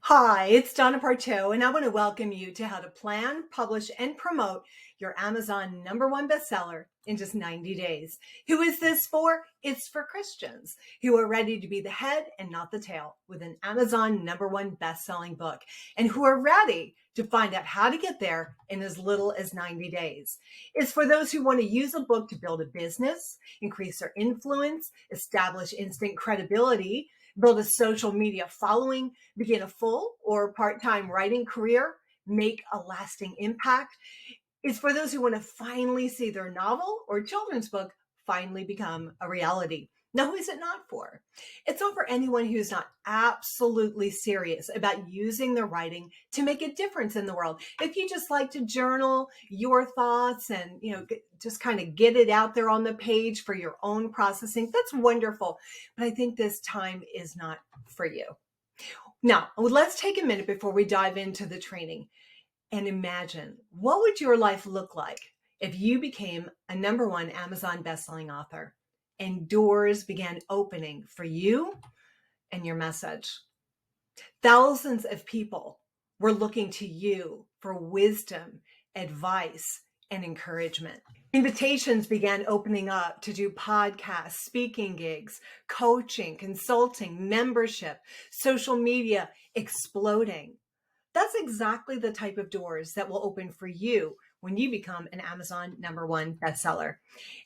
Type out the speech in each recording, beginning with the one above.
Hi, it's Donna Partow, and I want to welcome you to how to plan, publish, and promote your Amazon #1 bestseller in just 90 days. Who is this for? It's for Christians who are ready to be the head and not the tail with an Amazon #1 best-selling book, and who are ready to find out how to get there in as little as 90 days. It's for those who want to use a book to build a business, increase their influence, establish instant credibility, build a social media following, begin a full or part-time writing career, make a lasting impact. It's for those who want to finally see their novel or children's book finally become a reality. Now, who is it not for? It's not for anyone who's not absolutely serious about using their writing to make a difference in the world. If you just like to journal your thoughts and, just kind of get it out there on the page for your own processing, that's wonderful. But I think this time is not for you. Now, let's take a minute before we dive into the training and imagine, what would your life look like if you became a #1 Amazon bestselling author and doors began opening for you and your message? Thousands of people were looking to you for wisdom, advice, and encouragement. Invitations began opening up to do podcasts, speaking gigs, coaching, consulting, membership, social media exploding. That's exactly the type of doors that will open for you when you become an Amazon #1 bestseller.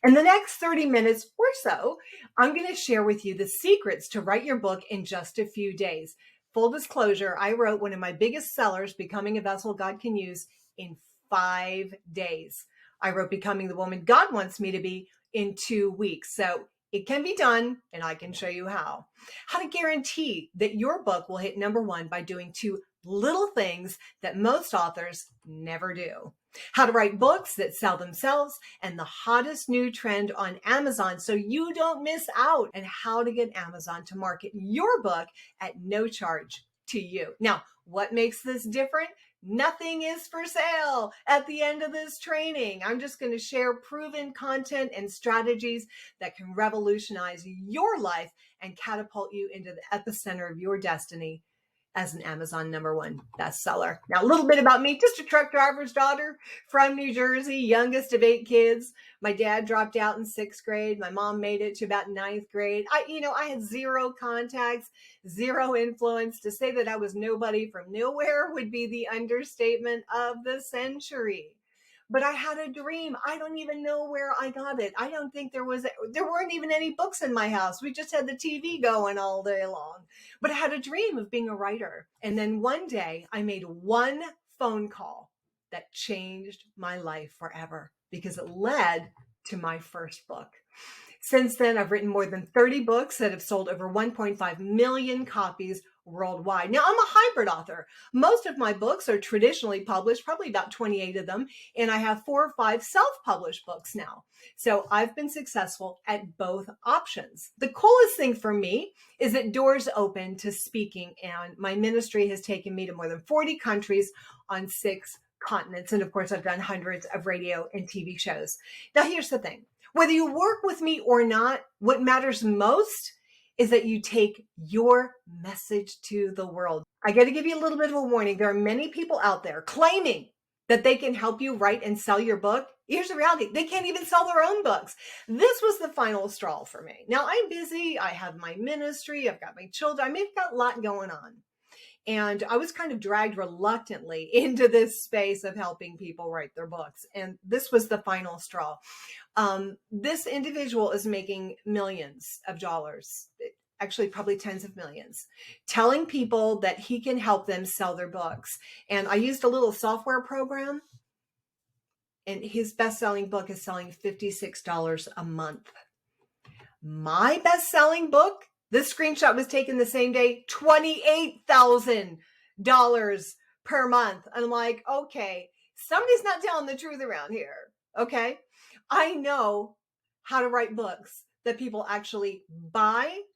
In the next 30 minutes or so, I'm going to share with you the secrets to write your book in just a few days. Full disclosure, I wrote one of my biggest sellers, Becoming a Vessel God Can Use, in 5 days. I wrote Becoming the Woman God Wants Me to Be in 2 weeks. So it can be done, and I can show you how. How to guarantee that your book will hit #1 by doing 2 little things that most authors never do. How to write books that sell themselves, and the hottest new trend on Amazon so you don't miss out, and how to get Amazon to market your book at no charge to you. Now, what makes this different? Nothing is for sale at the end of this training. I'm just going to share proven content and strategies that can revolutionize your life and catapult you into the epicenter of your destiny as an Amazon #1 bestseller. Now, a little bit about me, just a truck driver's daughter from New Jersey, youngest of 8 kids. My dad dropped out in 6th grade. My mom made it to about 9th grade. I had 0 contacts, 0 influence. To say that I was nobody from nowhere would be the understatement of the century. But I had a dream. I don't even know where I got it. I don't think there weren't even any books in my house. We just had the TV going all day long. But I had a dream of being a writer. And then one day I made one phone call that changed my life forever because it led to my first book. Since then, I've written more than 30 books that have sold over 1.5 million copies worldwide. Now, I'm a hybrid author. Most of my books are traditionally published, probably about 28 of them, and I have 4 or 5 self-published books now. So I've been successful at both options. The coolest thing for me is that doors open to speaking, and my ministry has taken me to more than 40 countries on 6 continents. And of course, I've done hundreds of radio and TV shows. Now, here's the thing. Whether you work with me or not, what matters most is that you take your message to the world. I got to give you a little bit of a warning. There are many people out there claiming that they can help you write and sell your book. Here's the reality. They can't even sell their own books. This was the final straw for me. Now, I'm busy. I have my ministry. I've got my children. I've got a lot going on. And I was kind of dragged reluctantly into this space of helping people write their books. And this was the final straw. This individual is making millions of dollars, actually probably tens of millions, telling people that he can help them sell their books. And I used a little software program, and his best-selling book is selling $56 a month. My best-selling book, this screenshot was taken the same day, $28,000 per month. I'm like, okay, somebody's not telling the truth around here. Okay. I know how to write books that people actually buy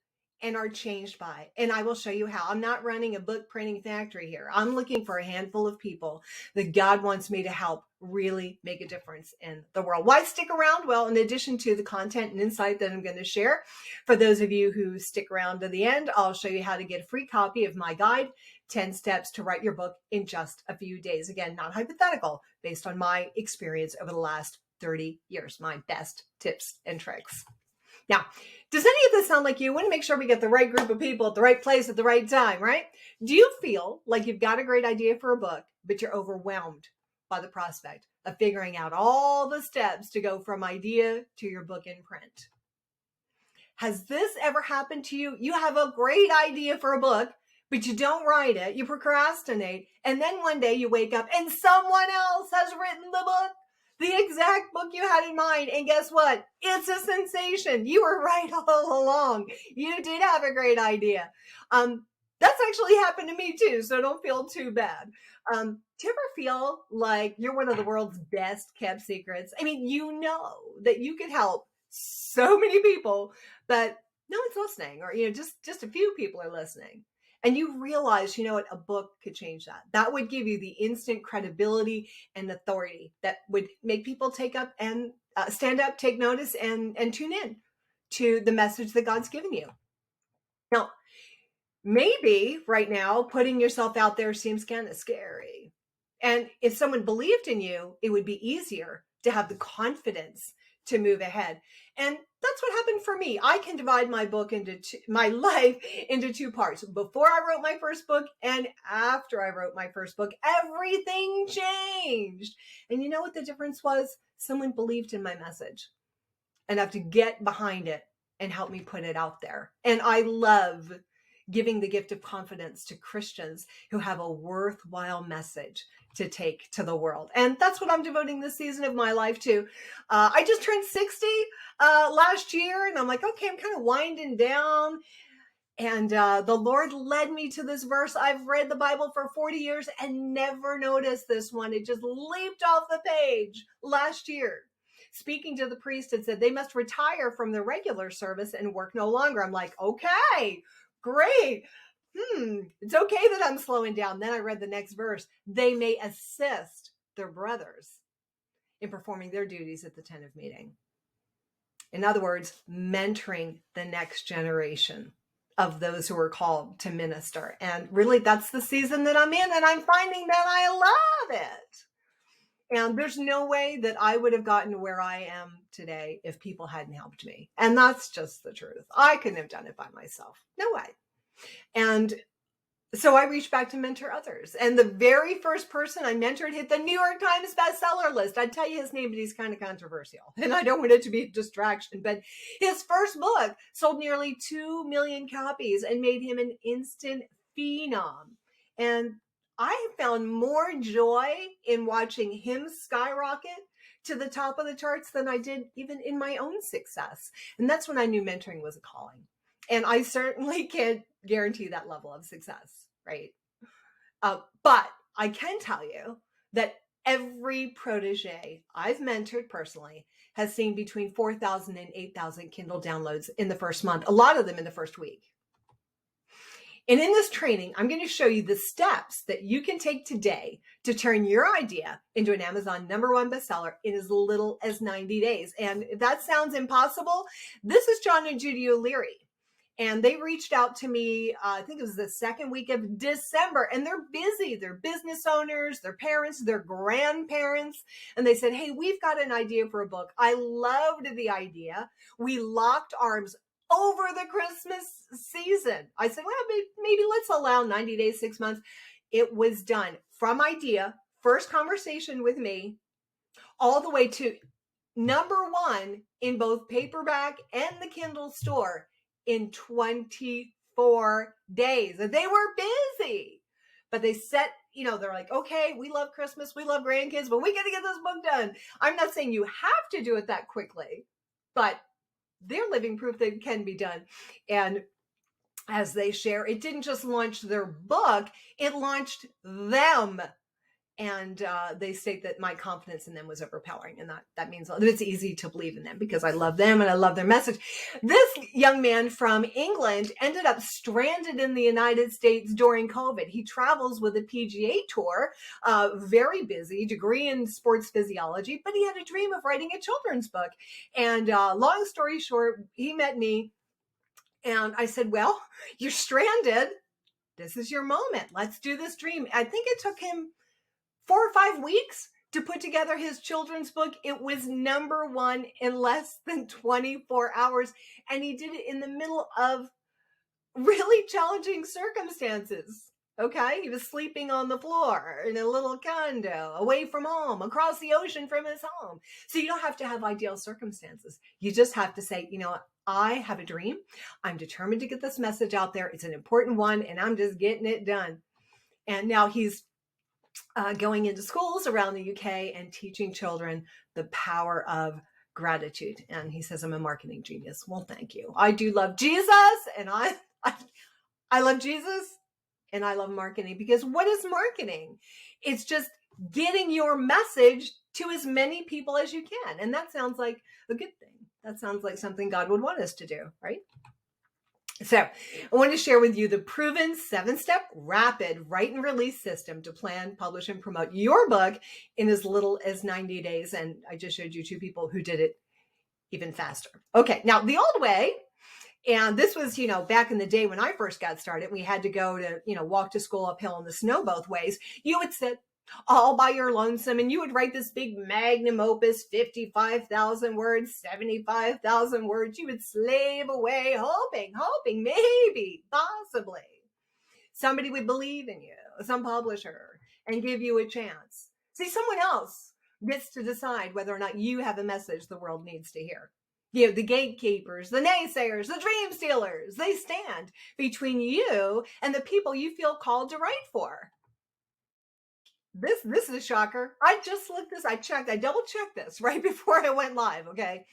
and are changed by. And I will show you how. I'm not running a book printing factory here. I'm looking for a handful of people that God wants me to help really make a difference in the world. Why stick around? Well, in addition to the content and insight that I'm going to share, for those of you who stick around to the end, I'll show you how to get a free copy of my guide, 10 steps to write your book in just a few days. Again, not hypothetical, based on my experience over the last 30 years, my best tips and tricks. Now, does any of this sound like you? Want to make sure we get the right group of people at the right place at the right time, right? Do you feel like you've got a great idea for a book, but you're overwhelmed by the prospect of figuring out all the steps to go from idea to your book in print? Has this ever happened to you? You have a great idea for a book, but you don't write it, you procrastinate, and then one day you wake up and someone else has written the book, the exact book you had in mind, and guess what? It's a sensation. You were right all along. You did have a great idea. That's actually happened to me too, so don't feel too bad. Do you ever feel like you're one of the world's best kept secrets? I mean, you know that you could help so many people, but no one's listening, or just a few people are listening. And you realize, what, a book could change that. That would give you the instant credibility and authority that would make people take up and stand up, take notice, and tune in to the message that God's given you. Now, maybe right now, putting yourself out there seems kind of scary. And if someone believed in you, it would be easier to have the confidence to move ahead. And that's what happened for me. I can divide my book my life into two parts. Before I wrote my first book and after I wrote my first book, everything changed. And you know what the difference was? Someone believed in my message enough to get behind it and help me put it out there. And I love giving the gift of confidence to Christians who have a worthwhile message to take to the world. And that's what I'm devoting this season of my life to. I just turned 60 last year, and I'm like, okay, I'm kind of winding down. And the Lord led me to this verse. I've read the Bible for 40 years and never noticed this one. It just leaped off the page last year. Speaking to the priest, it said they must retire from their regular service and work no longer. I'm like, okay, great. It's okay that I'm slowing down. Then I read the next verse. They may assist their brothers in performing their duties at the tent of meeting. In other words, mentoring the next generation of those who are called to minister. And really, that's the season that I'm in, and I'm finding that I love it. And there's no way that I would have gotten to where I am today if people hadn't helped me. And that's just the truth. I couldn't have done it by myself. No way. And so I reached back to mentor others. And the very first person I mentored hit the New York Times bestseller list. I'd tell you his name, but he's kind of controversial. And I don't want it to be a distraction. But his first book sold nearly 2 million copies and made him an instant phenom. And I found more joy in watching him skyrocket to the top of the charts than I did even in my own success. And that's when I knew mentoring was a calling. And I certainly can't guarantee that level of success, right? But I can tell you that every protege I've mentored personally has seen between 4,000 and 8,000 Kindle downloads in the first month, a lot of them in the first week. And in this training, I'm going to show you the steps that you can take today to turn your idea into an Amazon #1 bestseller in as little as 90 days. And if that sounds impossible, this is John and Judy O'Leary. And they reached out to me, I think it was the second week of December, and they're busy. They're business owners, they're parents, they're grandparents. And they said, hey, we've got an idea for a book. I loved the idea. We locked arms over the Christmas season. I said, well, maybe let's allow 90 days, 6 months. It was done from idea, first conversation with me, all the way to #1 in both paperback and the Kindle store in 24 days. And they were busy, but they set, they're like, okay, we love Christmas, we love grandkids, but we got to get this book done. I'm not saying you have to do it that quickly, but they're living proof that it can be done. And as they share, it didn't just launch their book, it launched them. And they state that my confidence in them was overpowering. And that means it's easy to believe in them because I love them and I love their message. This young man from England ended up stranded in the United States during COVID. He travels with a PGA tour, very busy, degree in sports physiology, but he had a dream of writing a children's book. And long story short, he met me and I said, well, you're stranded. This is your moment. Let's do this dream. I think it took him 4 or 5 weeks to put together his children's book. It was #1 in less than 24 hours. And he did it in the middle of really challenging circumstances. Okay. He was sleeping on the floor in a little condo, away from home, across the ocean from his home. So you don't have to have ideal circumstances. You just have to say, you know what? I have a dream. I'm determined to get this message out there. It's an important one, and I'm just getting it done. And now he's going into schools around the UK and teaching children the power of gratitude. And he says, I'm a marketing genius. Well, thank you. I do love Jesus, and I love Jesus, and I love marketing, because what is marketing? It's just getting your message to as many people as you can. And that sounds like a good thing. That sounds like something God would want us to do, right? So I want to share with you the proven 7-step rapid write and release system to plan, publish, and promote your book in as little as 90 days. And I just showed you 2 people who did it even faster. Okay, now the old way, and this was, back in the day when I first got started, we had to go to, walk to school uphill in the snow both ways. You would sit all by your lonesome, and you would write this big magnum opus, 55,000 words, 75,000 words. You would slave away, hoping, maybe, possibly, somebody would believe in you, some publisher, and give you a chance. See, someone else gets to decide whether or not you have a message the world needs to hear. The gatekeepers, the naysayers, the dream stealers, they stand between you and the people you feel called to write for. This is a shocker. I just looked this, I double checked this right before I went live, okay?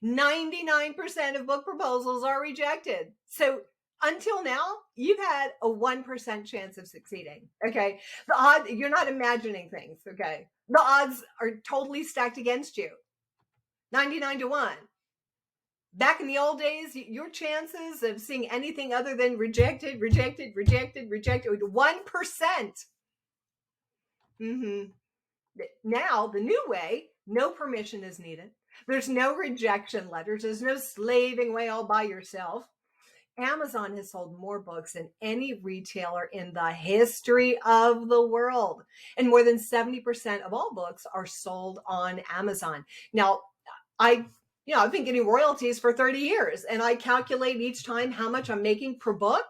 99% of book proposals are rejected. So until now, you've had a 1% chance of succeeding, okay? The odds, you're not imagining things, okay? The odds are totally stacked against you. 99 to 1. Back in the old days, your chances of seeing anything other than rejected, 1%. Now, the new way, no permission is needed. There's no rejection letters. There's no slaving away all by yourself. Amazon has sold more books than any retailer in the history of the world. And more than 70% of all books are sold on Amazon. Now, I've been getting royalties for 30 years, and I calculate each time how much I'm making per book.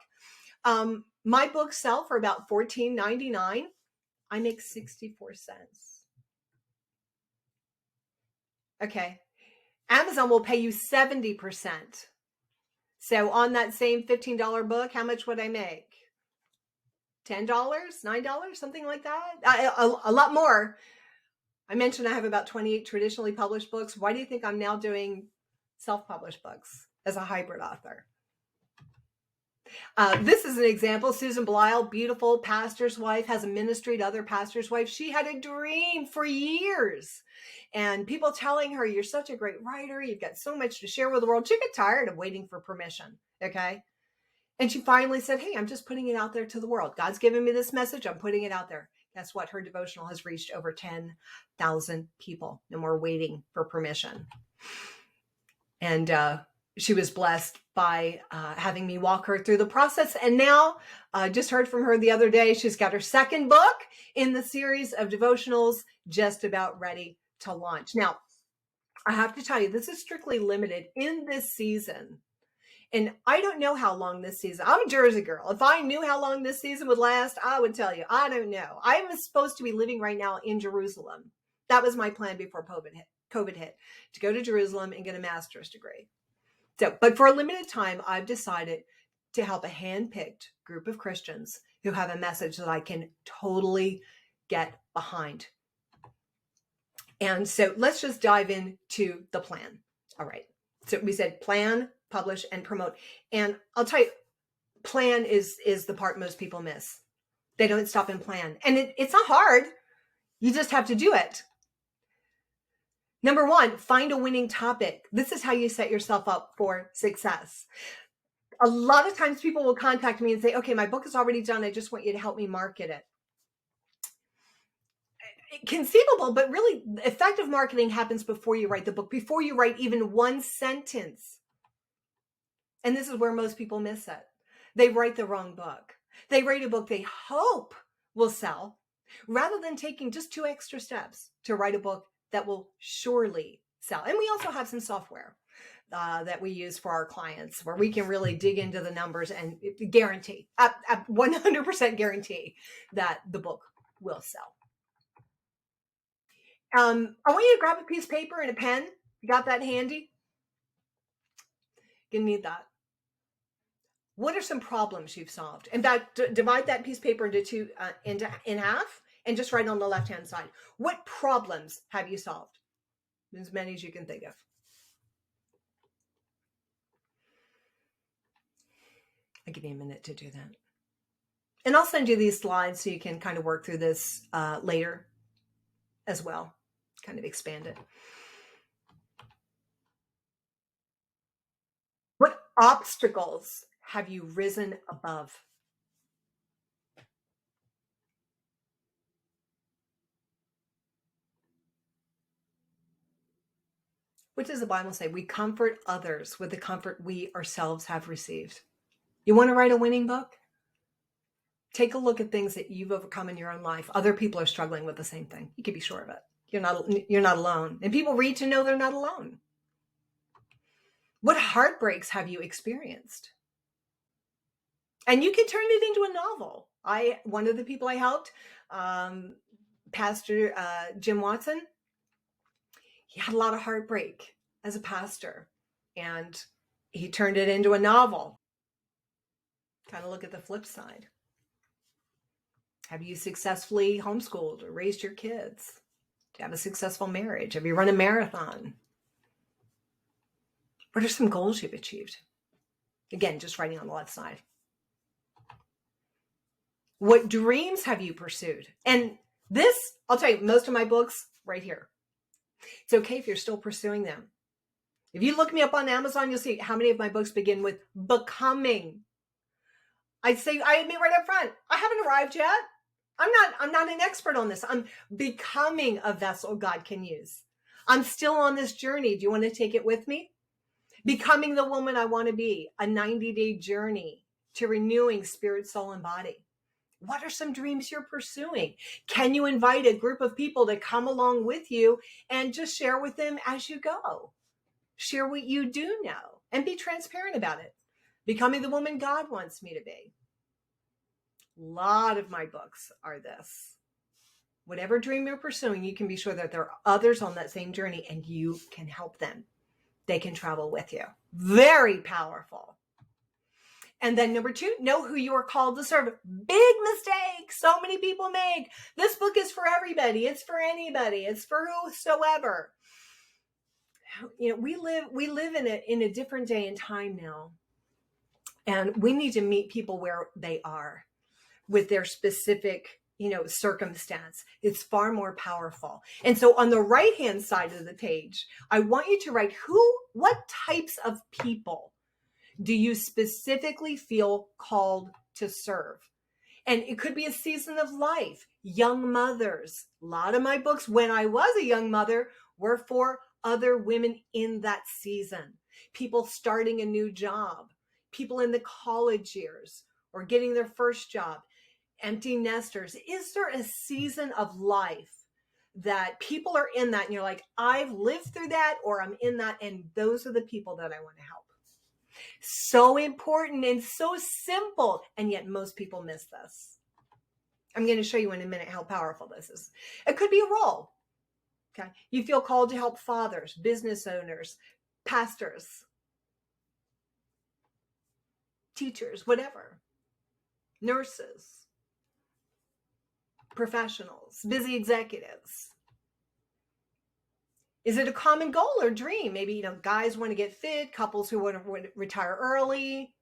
My books sell for about $14.99. I make 64 cents. Okay. Amazon will pay you 70%. So on that same $15 book, how much would I make? $10, $9, something like that? A lot more. I mentioned I have about 28 traditionally published books. Why do you think I'm now doing self-published books as a hybrid author? This is an example. Susan Belial, beautiful pastor's wife, has a ministry to other pastors' wives. She had a dream for years, and people telling her, you're such a great writer, you've got so much to share with the world. She got tired of waiting for permission, okay? And she finally said, hey, I'm just putting it out there to the world. God's given me this message. I'm putting it out there. Guess what? Her devotional has reached over 10,000 people, and we're waiting for permission. And she was blessed by having me walk her through the process. And now, just heard from her the other day, she's got her second book in the series of devotionals, just about ready to launch. Now, I have to tell you, this is strictly limited in this season. And I don't know how long this season, I'm a Jersey girl. If I knew how long this season would last, I would tell you, I don't know. I was supposed to be living right now in Jerusalem. That was my plan before COVID hit, to go to Jerusalem and get a master's degree. So, but for a limited time, I've decided to help a handpicked group of Christians who have a message that I can totally get behind. And so let's just dive into the plan. All right. So we said plan, publish, and promote. And I'll tell you, plan is the part most people miss. They don't stop and plan. And it's not hard. You just have to do it. Number 1, find a winning topic. This is how you set yourself up for success. A lot of times people will contact me and say, okay, my book is already done. I just want you to help me market it. Conceivable, but really effective marketing happens before you write the book, before you write even one sentence. And this is where most people miss it. They write the wrong book. They write a book they hope will sell rather than taking just 2 extra steps to write a book that will surely sell. And we also have some software that we use for our clients where we can really dig into the numbers and guarantee, 100% guarantee that the book will sell. I want you to grab a piece of paper and a pen. You got that handy? You need that. What are some problems you've solved? In fact, divide that piece of paper in half and just write on the left-hand side. What problems have you solved? As many as you can think of. I'll give you a minute to do that. And I'll send you these slides so you can kind of work through this later as well, kind of expand it. What obstacles have you risen above? What does the Bible say? We comfort others with the comfort we ourselves have received. You want to write a winning book? Take a look at things that you've overcome in your own life. Other people are struggling with the same thing. You can be sure of it. You're not alone. And people read to know they're not alone. What heartbreaks have you experienced? And you can turn it into a novel. One of the people I helped, Pastor Jim Watson, he had a lot of heartbreak as a pastor, and he turned it into a novel. Kind of look at the flip side. Have you successfully homeschooled or raised your kids? Do you have a successful marriage? Have you run a marathon? What are some goals you've achieved? Again, just writing on the left side. What dreams have you pursued? And this, I'll tell you, most of my books right here. It's okay if you're still pursuing them. If you look me up on Amazon, you'll see how many of my books begin with becoming. I admit right up front, I haven't arrived yet. I'm not an expert on this. I'm becoming a vessel God can use. I'm still on this journey. Do you want to take it with me? Becoming the woman I want to be, a 90-day journey to renewing spirit, soul, and body. What are some dreams you're pursuing? Can you invite a group of people to come along with you and just share with them as you go? Share what you do know and be transparent about it. Becoming the woman God wants me to be. A lot of my books are this. Whatever dream you're pursuing, you can be sure that there are others on that same journey and you can help them. They can travel with you. Very powerful. And then number 2, know who you are called to serve. Big mistake so many people make. This book is for everybody. It's for anybody. It's for whosoever. You know, we live in a different day and time now. And we need to meet people where they are with their specific, circumstance. It's far more powerful. And so on the right-hand side of the page, I want you to write what types of people do you specifically feel called to serve? And it could be a season of life, young mothers. A lot of my books, when I was a young mother, were for other women in that season. People starting a new job, people in the college years or getting their first job, empty nesters. Is there a season of life that people are in that and you're like, I've lived through that, or I'm in that, and those are the people that I want to help? So important and so simple, and yet most people miss this. I'm going to show you in a minute how powerful this is. It could be a role. Okay. You feel called to help fathers, business owners, pastors, teachers, whatever, nurses, professionals, busy executives. Is it a common goal or dream? Maybe, guys want to get fit, couples who want to retire early,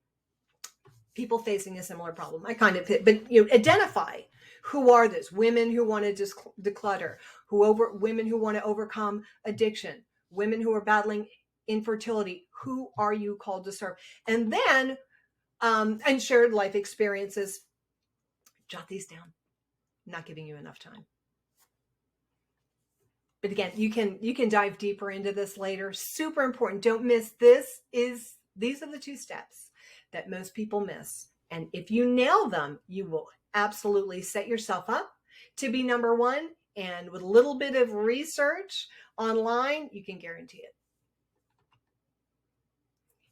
people facing a similar problem. I kind of fit, but identify who are those women who want to declutter, women who want to overcome addiction, women who are battling infertility. Who are you called to serve? And then, and shared life experiences. Jot these down. I'm not giving you enough time. But again, you can dive deeper into this later. Super important. Don't miss this. These are the 2 steps that most people miss And if you nail them, you will absolutely set yourself up to be number one. And with a little bit of research online, you can guarantee it.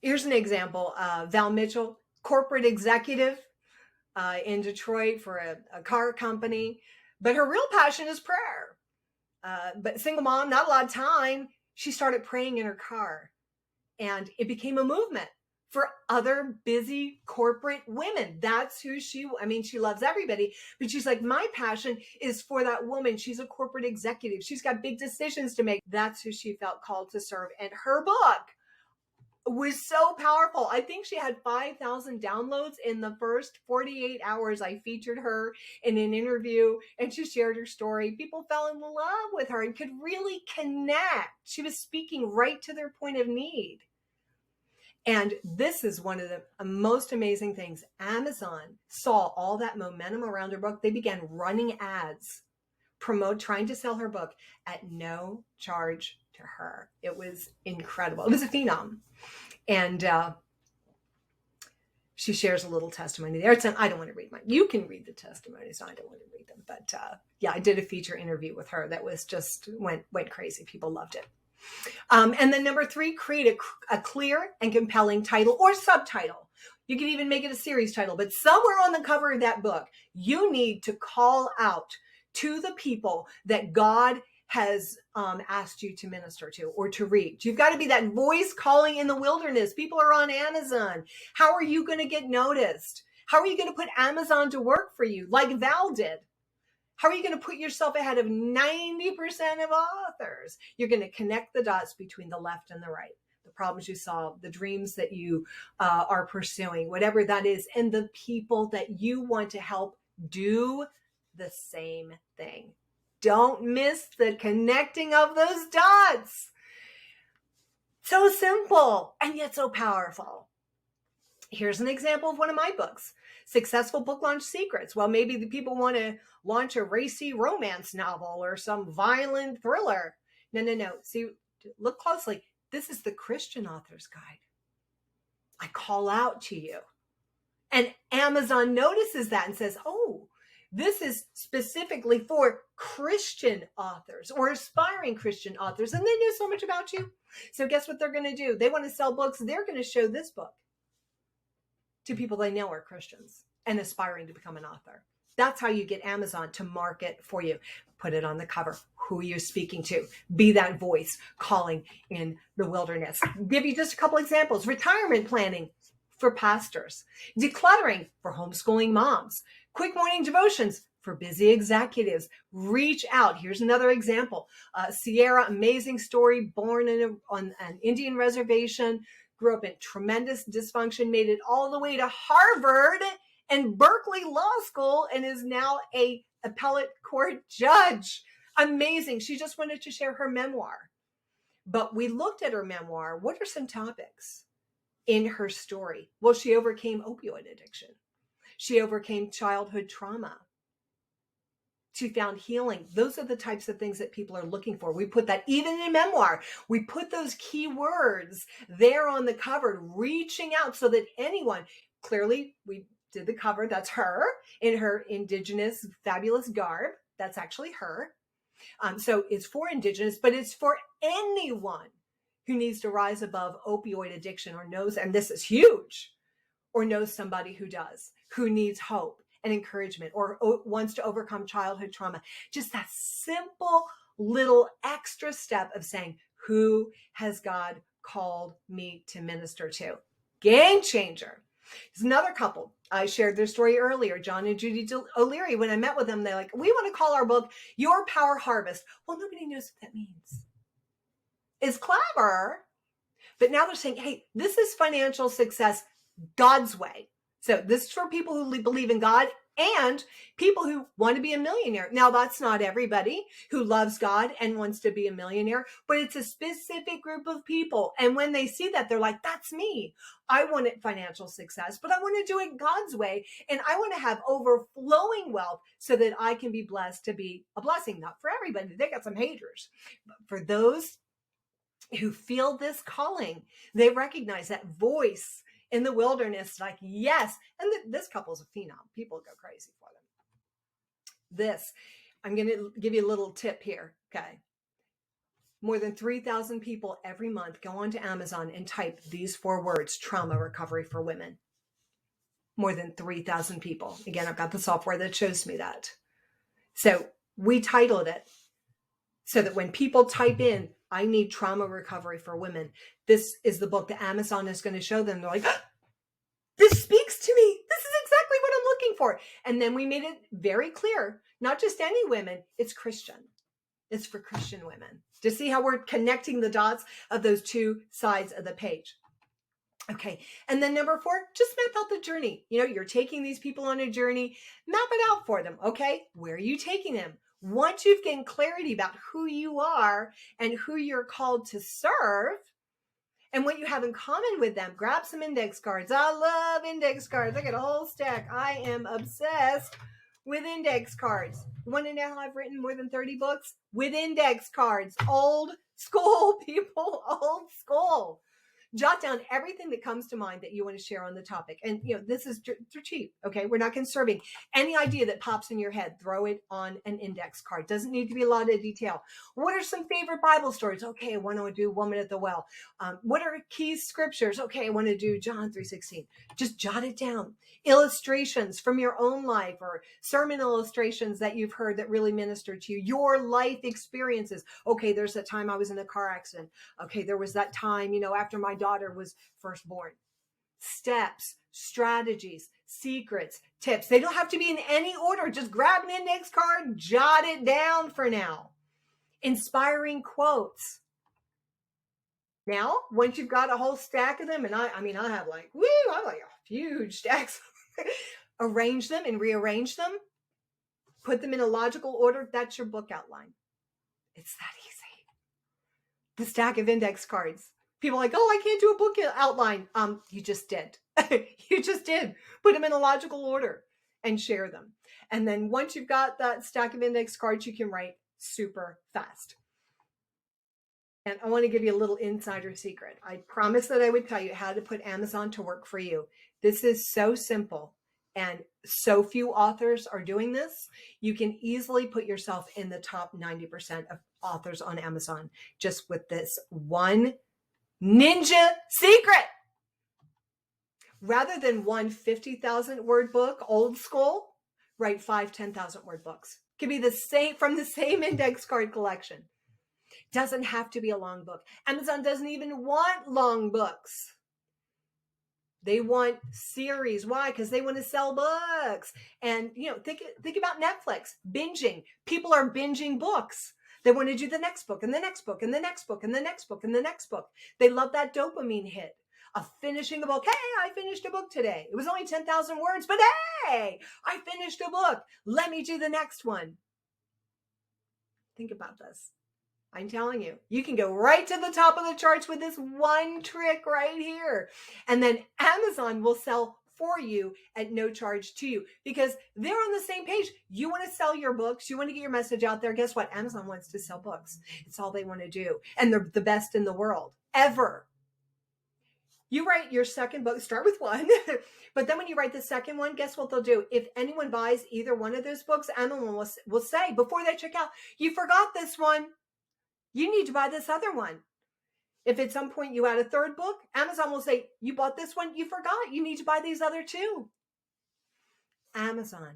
Here's an example. Val Mitchell, corporate executive in Detroit for a car company. But her real passion is prayer. But single mom, not a lot of time. She started praying in her car. And it became a movement for other busy corporate women. That's who she loves everybody, but she's like, my passion is for that woman. She's a corporate executive. She's got big decisions to make. That's who she felt called to serve. And her book was so powerful. I think she had 5,000 downloads in the first 48 hours. I featured her in an interview and she shared her story. People fell in love with her and could really connect. She was speaking right to their point of need. And this is one of the most amazing things. Amazon saw all that momentum around her book. They began running ads, trying to sell her book at no charge to her. It was incredible. It was a phenom. And she shares a little testimony there. I don't want to read mine. You can read the testimonies. I don't want to read them. But yeah, I did a feature interview with her that was just went crazy. People loved it. And then number 3, create a clear and compelling title or subtitle. You can even make it a series title, but somewhere on the cover of that book, you need to call out to the people that God has asked you to minister to or to reach. You've got to be that voice calling in the wilderness. People are on Amazon. How are you going to get noticed? How are you going to put Amazon to work for you like Val did? How are you going to put yourself ahead of 90% of authors? You're going to connect the dots between the left and the right, the problems you solve, the dreams that you are pursuing, whatever that is, and the people that you want to help do the same thing. Don't miss the connecting of those dots. So simple and yet so powerful. Here's an example of one of my books, Successful Book Launch Secrets. Well, maybe the people want to launch a racy romance novel or some violent thriller. No. See, look closely. This is the Christian author's guide. I call out to you. And Amazon notices that and says, oh, this is specifically for Christian authors or aspiring Christian authors. And they know so much about you. So guess what they're going to do? They want to sell books. They're going to show this book to people they know are Christians and aspiring to become an author. That's how you get Amazon to market for you. Put it on the cover. Who you're speaking to. Be that voice calling in the wilderness. Give you just a couple examples. Retirement planning for pastors. Decluttering for homeschooling moms. Quick morning devotions for busy executives. Reach out. Here's another example. Sierra, amazing story, born on an Indian reservation, grew up in tremendous dysfunction, made it all the way to Harvard and Berkeley Law School, and is now a appellate court judge. Amazing. She just wanted to share her memoir. But we looked at her memoir. What are some topics in her story? Well, she overcame opioid addiction. She overcame childhood trauma. She found healing. Those are the types of things that people are looking for. We put that even in memoir. We put those key words there on the cover, reaching out so that anyone, clearly we did the cover. That's her in her indigenous fabulous garb. That's actually her. So it's for indigenous, but it's for anyone who needs to rise above opioid addiction or knows, and this is huge, or knows somebody who does, who needs hope and encouragement or wants to overcome childhood trauma. Just that simple little extra step of saying, who has God called me to minister to? Game changer. There's another couple. I shared their story earlier, John and Judy O'Leary. When I met with them, they're like, we want to call our book Your Power Harvest. Well, nobody knows what that means. It's clever. But now they're saying, hey, this is financial success God's way. So this is for people who believe in God and people who want to be a millionaire. Now, that's not everybody who loves God and wants to be a millionaire, but it's a specific group of people. And when they see that, they're like, that's me. I want financial success, but I want to do it God's way. And I want to have overflowing wealth so that I can be blessed to be a blessing. Not for everybody. They got some haters. But for those who feel this calling, they recognize that voice in the wilderness. Like, yes. And this couple's a phenom. People go crazy for them. I'm going to give you a little tip here. Okay. More than 3,000 people every month go onto Amazon and type these 4 words: trauma recovery for women. More than 3,000 people. Again, I've got the software that shows me that. So we titled it so that when people type in, I need trauma recovery for women, this is the book that Amazon is going to show them. They're like, oh, this speaks to me. This is exactly what I'm looking for. And then we made it very clear, not just any women, it's Christian. It's for Christian women. To see how we're connecting the dots of those 2 sides of the page. Okay. And then number 4, just map out the journey. You're taking these people on a journey, map it out for them. Okay. Where are you taking them? Once you've gained clarity about who you are and who you're called to serve and what you have in common with them, grab some index cards. I love index cards. I got a whole stack. I am obsessed with index cards. You want to know how I've written more than 30 books? With index cards. Old school, people, old school. Jot down everything that comes to mind that you want to share on the topic. And, this is they're cheap. Okay. We're not conserving. Any idea that pops in your head, throw it on an index card. Doesn't need to be a lot of detail. What are some favorite Bible stories? Okay. I want to do Woman at the Well. What are key scriptures? Okay. I want to do John 3:16. Just jot it down. Illustrations from your own life or sermon illustrations that you've heard that really ministered to you. Your life experiences. Okay. There's that time I was in a car accident. Okay. There was that time, after my daughter was first born. Steps, strategies, secrets, tips. They don't have to be in any order. Just grab an index card, jot it down for now. Inspiring quotes. Now, once you've got a whole stack of them, and I have like a huge stacks. Arrange them and rearrange them. Put them in a logical order. That's your book outline. It's that easy. The stack of index cards. People are like, oh, I can't do a book outline. You just did. You just did. Put them in a logical order and share them. And then once you've got that stack of index cards, you can write super fast. And I want to give you a little insider secret. I promised that I would tell you how to put Amazon to work for you. This is so simple. And so few authors are doing this. You can easily put yourself in the top 90% of authors on Amazon just with this one ninja secret. Rather than one 50,000 word book, old school, write 5 10,000 word books. Could be the same from the same index card collection. Doesn't have to be a long book. Amazon doesn't even want long books. They want series. Why? Because they want to sell books. And think about Netflix binging. People are binging books. They want to do the next book and the next book and the next book and the next book and the next book. They love that dopamine hit of finishing a book. Hey, I finished a book today. It was only 10,000 words, but hey, I finished a book. Let me do the next one. Think about this. I'm telling you, you can go right to the top of the charts with this one trick right here. And then Amazon will sell for you at no charge to you because they're on the same page. You want to sell your books. You want to get your message out there. Guess what? Amazon wants to sell books. It's all they want to do. And they're the best in the world ever. You write your second book, start with one, but then when you write the second one, guess what they'll do? If anyone buys either one of those books, Amazon will say before they check out, you forgot this one. You need to buy this other one. If at some point you add a third book, Amazon will say, you bought this one, you forgot. You need to buy these other two. Amazon,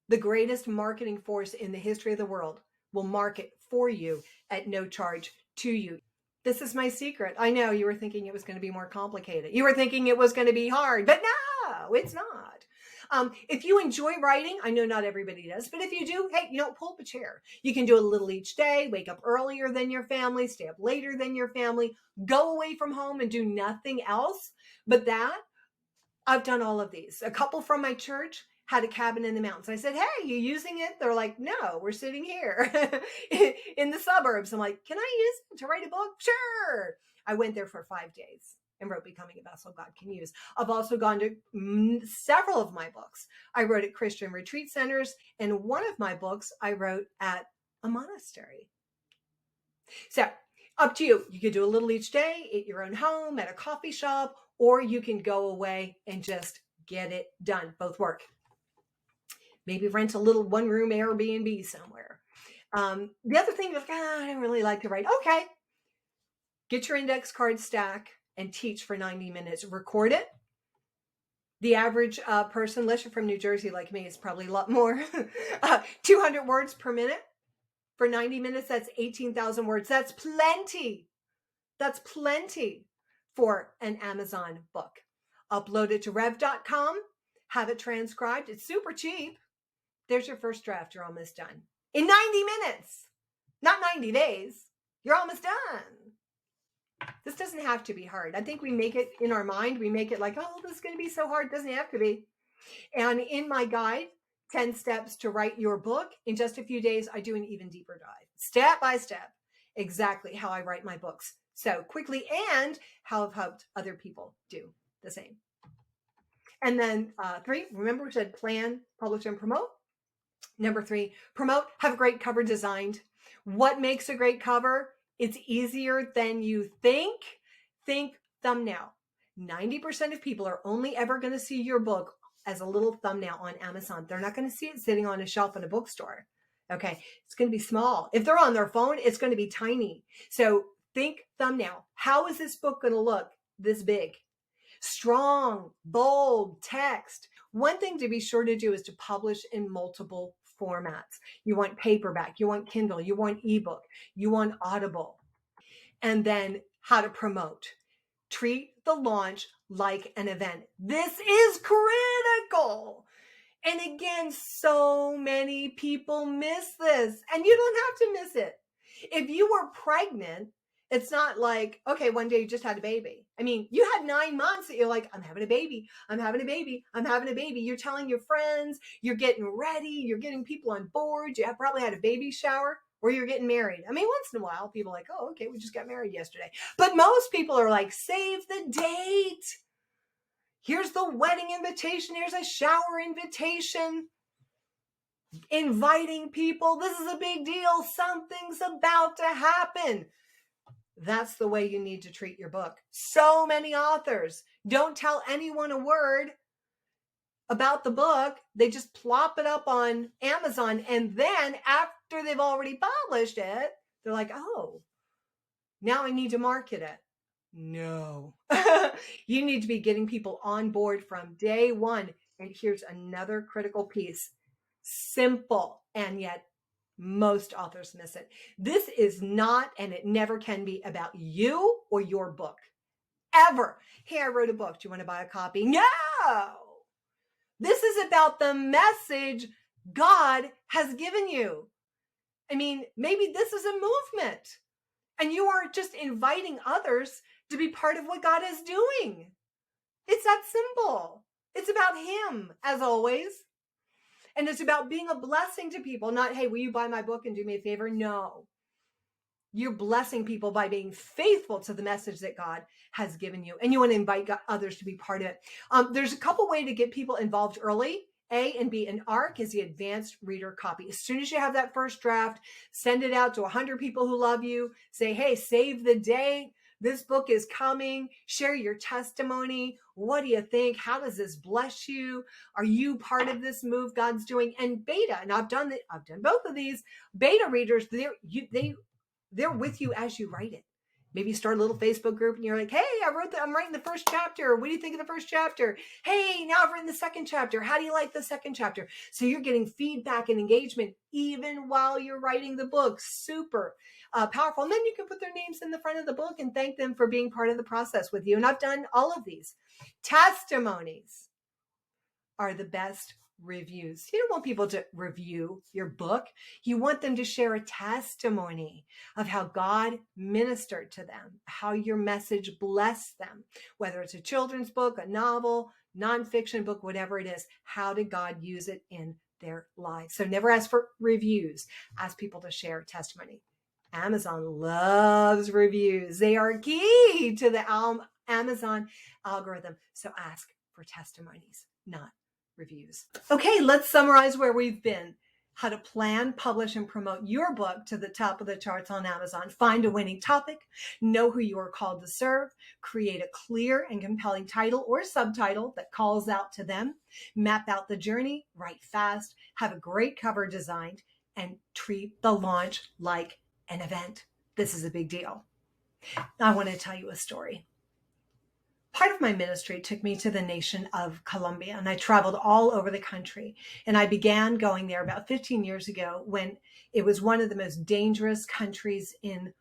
the greatest marketing force in the history of the world, will market for you at no charge to you. This is my secret. I know you were thinking it was going to be more complicated. You were thinking it was going to be hard, but no, it's not. If you enjoy writing, I know not everybody does, but if you do, hey, pull up a chair. You can do a little each day, wake up earlier than your family, stay up later than your family, go away from home and do nothing else. But that, I've done all of these. A couple from my church had a cabin in the mountains. I said, hey, you using it? They're like, no, we're sitting here in the suburbs. I'm like, can I use it to write a book? Sure. I went there for 5 days and wrote Becoming a Vessel God Can Use. I've also gone to several of my books. I wrote at Christian retreat centers, and one of my books I wrote at a monastery. So up to you. You could do a little each day at your own home, at a coffee shop, or you can go away and just get it done. Both work. Maybe rent a little one-room Airbnb somewhere. The other thing is, I don't really like to write. Okay, get your index card stack and teach for 90 minutes. Record it. The average person, unless you're from New Jersey like me, is probably a lot more. 200 words per minute for 90 minutes. That's 18,000 words. That's plenty. That's plenty for an Amazon book. Upload it to rev.com. Have it transcribed. It's super cheap. There's your first draft. You're almost done. In 90 minutes. Not 90 days. You're almost done. This doesn't have to be hard. I think we make it in our mind. We make it like, oh, this is going to be so hard. It doesn't have to be. And in my guide, 10 steps to write your book, in just a few days, I do an even deeper dive, step by step, exactly how I write my books so quickly and how I've helped other people do the same. And then 3, remember we said plan, publish, and promote. Number 3, promote, have a great cover designed. What makes a great cover? It's easier than you think. Think thumbnail. 90% of people are only ever going to see your book as a little thumbnail on Amazon. They're not going to see it sitting on a shelf in a bookstore. Okay. It's going to be small. If they're on their phone, it's going to be tiny. So think thumbnail. How is this book going to look this big? Strong, bold text. One thing to be sure to do is to publish in multiple formats. You want paperback, you want Kindle, you want ebook, you want Audible. And then how to promote. Treat the launch like an event. This is critical. And again, so many people miss this, and you don't have to miss it. If you were pregnant, it's not like, okay, one day you just had a baby. I mean, you had 9 months that you're like, I'm having a baby. I'm having a baby. I'm having a baby. You're telling your friends, you're getting ready. You're getting people on board. You have probably had a baby shower or you're getting married. I mean, once in a while, people are like, oh, okay, we just got married yesterday. But most people are like, save the date. Here's the wedding invitation. Here's a shower invitation. Inviting people. This is a big deal. Something's about to happen. That's the way you need to treat your book. So many authors don't tell anyone a word about the book. They just plop it up on Amazon. And then after they've already published it, they're like, oh, now I need to market it. No, you need to be getting people on board from day one. And here's another critical piece. Simple, and yet most authors miss it. This is not, and it never can be, about you or your book. Ever. Hey, I wrote a book. Do you want to buy a copy? No. This is about the message God has given you. I mean, maybe this is a movement, and you are just inviting others to be part of what God is doing. It's that simple. It's about Him, as always. And it's about being a blessing to people, not, hey, will you buy my book and do me a favor? No. You're blessing people by being faithful to the message that God has given you. And you want to invite others to be part of it. There's a couple ways to get people involved early. A and B. An ARC is the advanced reader copy. As soon as you have that first draft, send it out to 100 people who love you. Say, hey, save the date. This book is coming. Share your testimony. What do you think? How does this bless you? Are you part of this move God's doing? And beta, and I've done both of these. Beta readers, they're with you as you write it. Maybe you start a little Facebook group and you're like, hey, I'm writing the first chapter. What do you think of the first chapter? Hey, now I've written the second chapter. How do you like the second chapter? So you're getting feedback and engagement even while you're writing the book. Super powerful. And then you can put their names in the front of the book and thank them for being part of the process with you. And I've done all of these. Testimonies are the best reviews. You don't want people to review your book. You want them to share a testimony of how God ministered to them, how your message blessed them, whether it's a children's book, a novel, nonfiction book, whatever it is. How did God use it in their lives? So never ask for reviews. Ask people to share testimony. Amazon loves reviews. They are key to the Amazon algorithm. So ask for testimonies, not reviews. Okay, let's summarize where we've been. how to plan, publish, and promote your book to the top of the charts on Amazon. Find a winning topic, know who you are called to serve, create a clear and compelling title or subtitle that calls out to them, map out the journey, write fast, have a great cover designed, and treat the launch like an event. This is a big deal. I want to tell you a story. Part of my ministry took me to the nation of Colombia, and I traveled all over the country. And I began going there about 15 years ago when it was one of the most dangerous countries in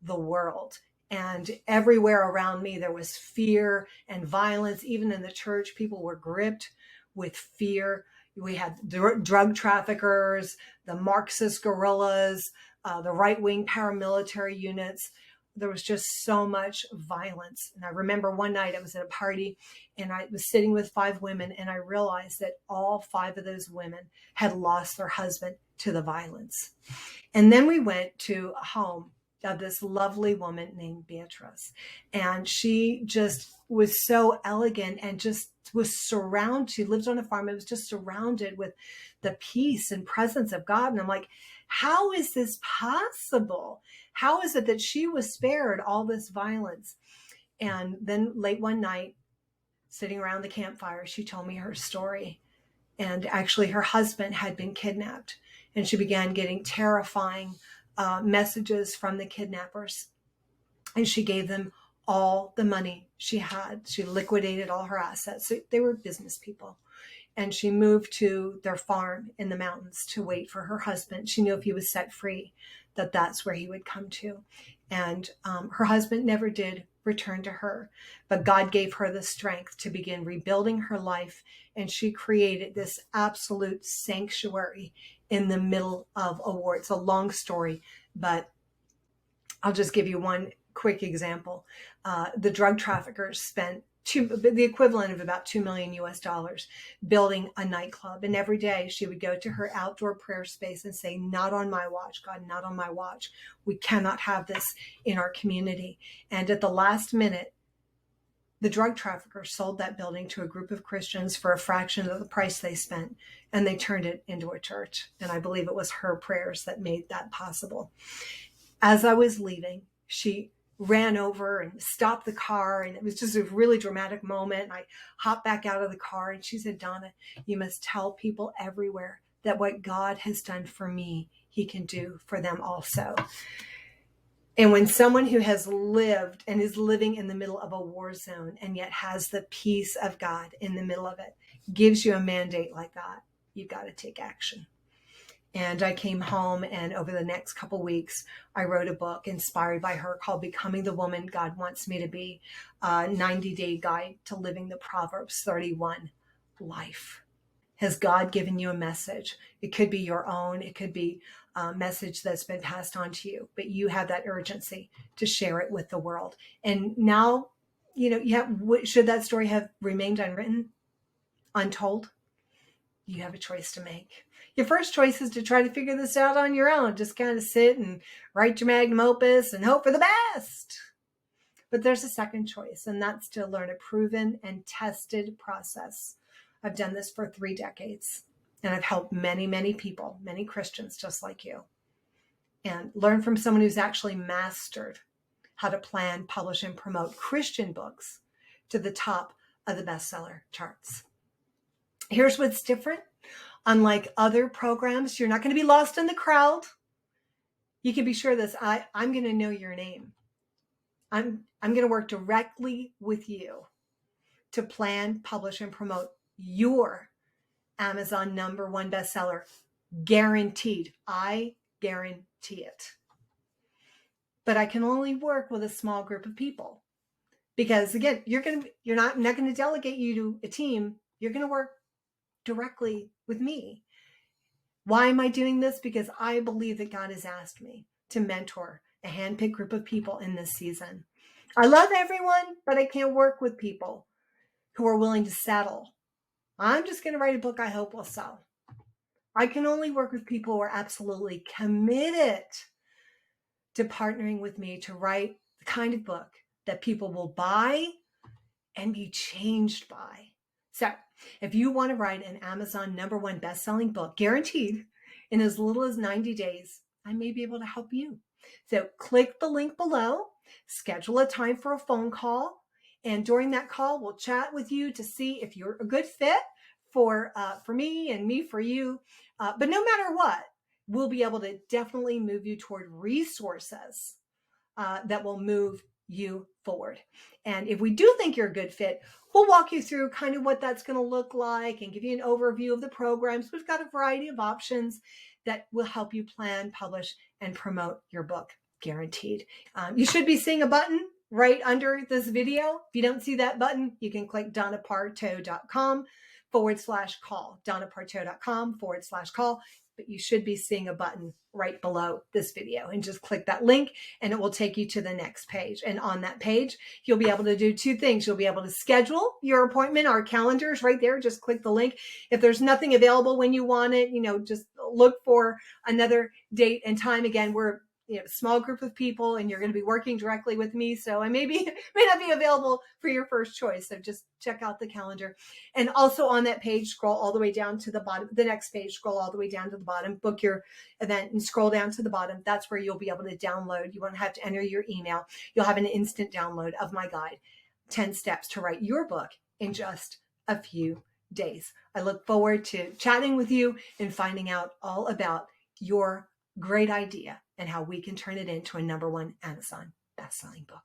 the world. And everywhere around me, there was fear and violence. Even in the church, people were gripped with fear. We had drug traffickers, the Marxist guerrillas, the right-wing paramilitary units. There was just so much violence. And I remember one night I was at a party and I was sitting with 5 women, and I realized that all 5 of those women had lost their husband to the violence. And then we went to a home of this lovely woman named Beatrice. And she just was so elegant and just was surrounded. She lived on a farm. It was just surrounded with the peace and presence of God. And I'm like, how is this possible? How is it that she was spared all this violence? And then late one night, sitting around the campfire, she told me her story. And actually her husband had been kidnapped. And she began getting terrifying messages from the kidnappers. And she gave them all the money she had. She liquidated all her assets. So they were business people. And she moved to their farm in the mountains to wait for her husband. She knew if he was set free, that's where he would come to. And her husband never did return to her, but God gave her the strength to begin rebuilding her life. And she created this absolute sanctuary in the middle of a war. It's a long story, but I'll just give you one quick example. The drug traffickers spent the equivalent of about $2 million US building a nightclub. And every day she would go to her outdoor prayer space and say, not on my watch, God, not on my watch. We cannot have this in our community. And at the last minute, the drug traffickers sold that building to a group of Christians for a fraction of the price they spent, and they turned it into a church. And I believe it was her prayers that made that possible. As I was leaving, she ran over and stopped the car, and it was just a really dramatic moment. And I hopped back out of the car, and she said, Donna, you must tell people everywhere that what God has done for me, he can do for them also. And when someone who has lived and is living in the middle of a war zone and yet has the peace of God in the middle of it, gives you a mandate like that, you've got to take action. And I came home, and over the next couple weeks, I wrote a book inspired by her called Becoming the Woman God Wants Me to Be, a 90-day guide to living the Proverbs 31 life. Has God given you a message? It could be your own. It could be a message that's been passed on to you, but you have that urgency to share it with the world. And now, should that story have remained unwritten, untold? You have a choice to make. Your first choice is to try to figure this out on your own. Just kind of sit and write your magnum opus and hope for the best. But there's a second choice, and that's to learn a proven and tested process. I've done this for 3 decades, and I've helped many, many people, many Christians just like you, and learn from someone who's actually mastered how to plan, publish, and promote Christian books to the top of the bestseller charts. Here's what's different. Unlike other programs, you're not going to be lost in the crowd. You can be sure this. I'm going to know your name. I'm going to work directly with you to plan, publish, and promote your Amazon #1 bestseller. Guaranteed. I guarantee it. But I can only work with a small group of people because, again, I'm not going to delegate you to a team. You're going to work directly with me. Why am I doing this? Because I believe that God has asked me to mentor a handpicked group of people in this season. I love everyone, but I can't work with people who are willing to settle. I'm just going to write a book I hope will sell. I can only work with people who are absolutely committed to partnering with me to write the kind of book that people will buy and be changed by. So if you want to write an Amazon #1 best-selling book, guaranteed, in as little as 90 days, I may be able to help you. So click the link below, schedule a time for a phone call. And during that call, we'll chat with you to see if you're a good fit for me and me for you. But no matter what, we'll be able to definitely move you toward resources that will move you forward. And if we do think you're a good fit, we'll walk you through kind of what that's going to look like and give you an overview of the programs. We've got a variety of options that will help you plan, publish, and promote your book, guaranteed. You should be seeing a button right under this video. If you don't see that button, you can click donnapartow.com/call, donnapartow.com/call. But you should be seeing a button right below this video, and just click that link and it will take you to the next page. And on that page, you'll be able to do two things. You'll be able to schedule your appointment. Our calendar is right there. Just click the link. If there's nothing available when you want it, just look for another date and time. Again, we're a small group of people and you're going to be working directly with me. So I may not be available for your first choice. So just check out the calendar. And also on that page, scroll all the way down to the bottom. The next page, scroll all the way down to the bottom, book your event, and scroll down to the bottom. That's where you'll be able to download. You won't have to enter your email. You'll have an instant download of my guide, 10 steps to write your book in just a few days. I look forward to chatting with you and finding out all about your great idea and how we can turn it into a #1 Amazon best-selling book.